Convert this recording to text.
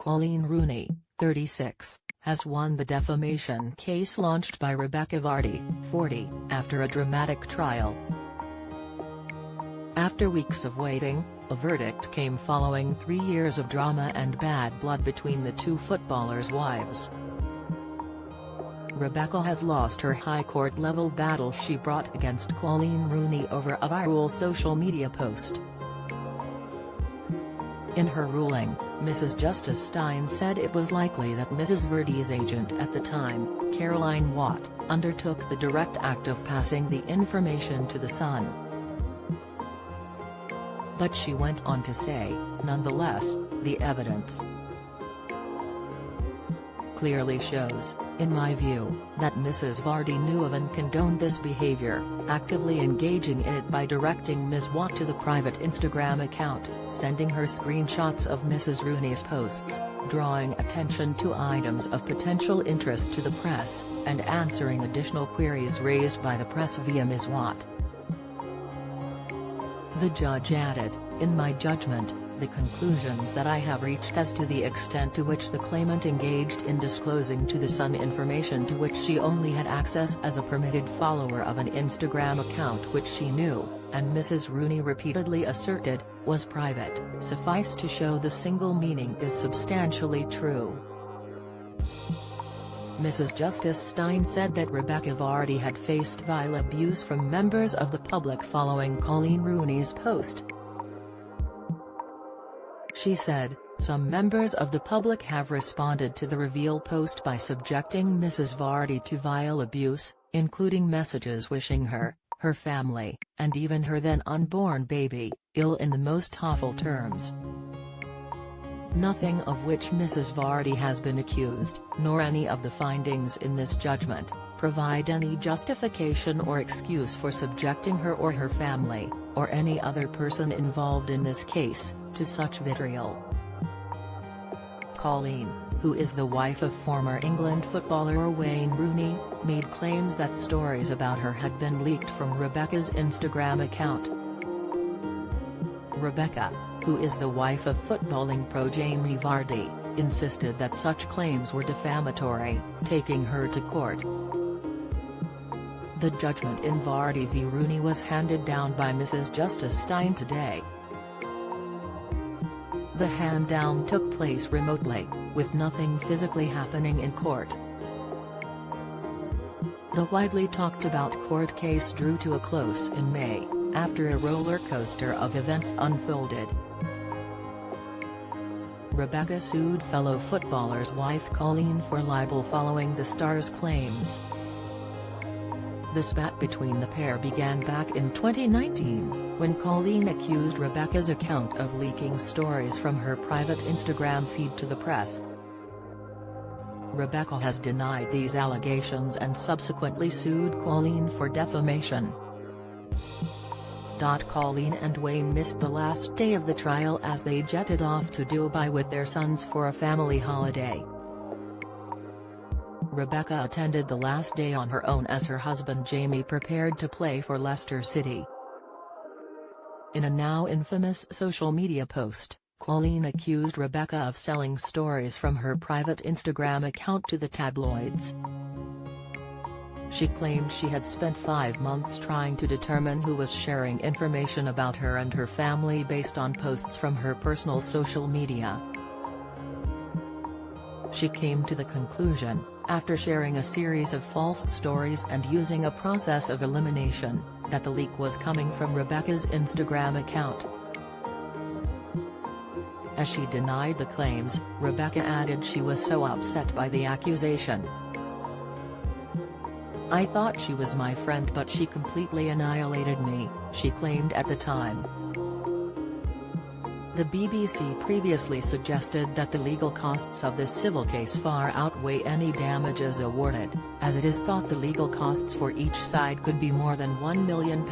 Coleen Rooney, 36, has won the defamation case launched by Rebekah Vardy, 40, after a dramatic trial. After weeks of waiting, a verdict came following 3 years of drama and bad blood between the two footballers' wives. Rebekah has lost her High Court-level battle she brought against Coleen Rooney over a viral social media post. In her ruling, Mrs. Justice Stein said it was likely that Mrs. Vardy's agent at the time, Caroline Watt, undertook the direct act of passing the information to the Sun. But she went on to say, nonetheless, the evidence clearly shows, in my view, that Mrs. Vardy knew of and condoned this behavior, actively engaging in it by directing Ms. Watt to the private Instagram account, sending her screenshots of Mrs. Rooney's posts, drawing attention to items of potential interest to the press, and answering additional queries raised by the press via Ms. Watt. The judge added, in my judgment, the conclusions that I have reached as to the extent to which the claimant engaged in disclosing to the Sun information to which she only had access as a permitted follower of an Instagram account which she knew, and Mrs. Rooney repeatedly asserted, was private, suffice to show the single meaning is substantially true. Mrs. Justice Stein said that Rebekah Vardy had faced vile abuse from members of the public following Coleen Rooney's post. She said, some members of the public have responded to the reveal post by subjecting Mrs. Vardy to vile abuse, including messages wishing her, her family, and even her then unborn baby, ill in the most awful terms. Nothing of which Mrs. Vardy has been accused, nor any of the findings in this judgment, provide any justification or excuse for subjecting her or her family, or any other person involved in this case, to such vitriol. Coleen, who is the wife of former England footballer Wayne Rooney, made claims that stories about her had been leaked from Rebekah's Instagram account. Rebekah, who is the wife of footballing pro Jamie Vardy, insisted that such claims were defamatory, taking her to court. The judgment in Vardy v Rooney was handed down by Mrs. Justice Stein today. The hand-down took place remotely, with nothing physically happening in court. The widely talked-about court case drew to a close in May, after a roller coaster of events unfolded. Rebekah sued fellow footballer's wife Coleen for libel following the star's claims. The spat between the pair began back in 2019, when Coleen accused Rebekah's account of leaking stories from her private Instagram feed to the press. Rebekah has denied these allegations and subsequently sued Coleen for defamation. Coleen and Wayne missed the last day of the trial as they jetted off to Dubai with their sons for a family holiday. Rebekah attended the last day on her own as her husband Jamie prepared to play for Leicester City. In a now infamous social media post, Coleen accused Rebekah of selling stories from her private Instagram account to the tabloids. She claimed she had spent 5 months trying to determine who was sharing information about her and her family based on posts from her personal social media. She came to the conclusion, after sharing a series of false stories and using a process of elimination, that the leak was coming from Rebekah's Instagram account. As she denied the claims, Rebekah added she was so upset by the accusation. I thought she was my friend but she completely annihilated me, she claimed at the time. The BBC previously suggested that the legal costs of this civil case far outweigh any damages awarded, as it is thought the legal costs for each side could be more than £1 million.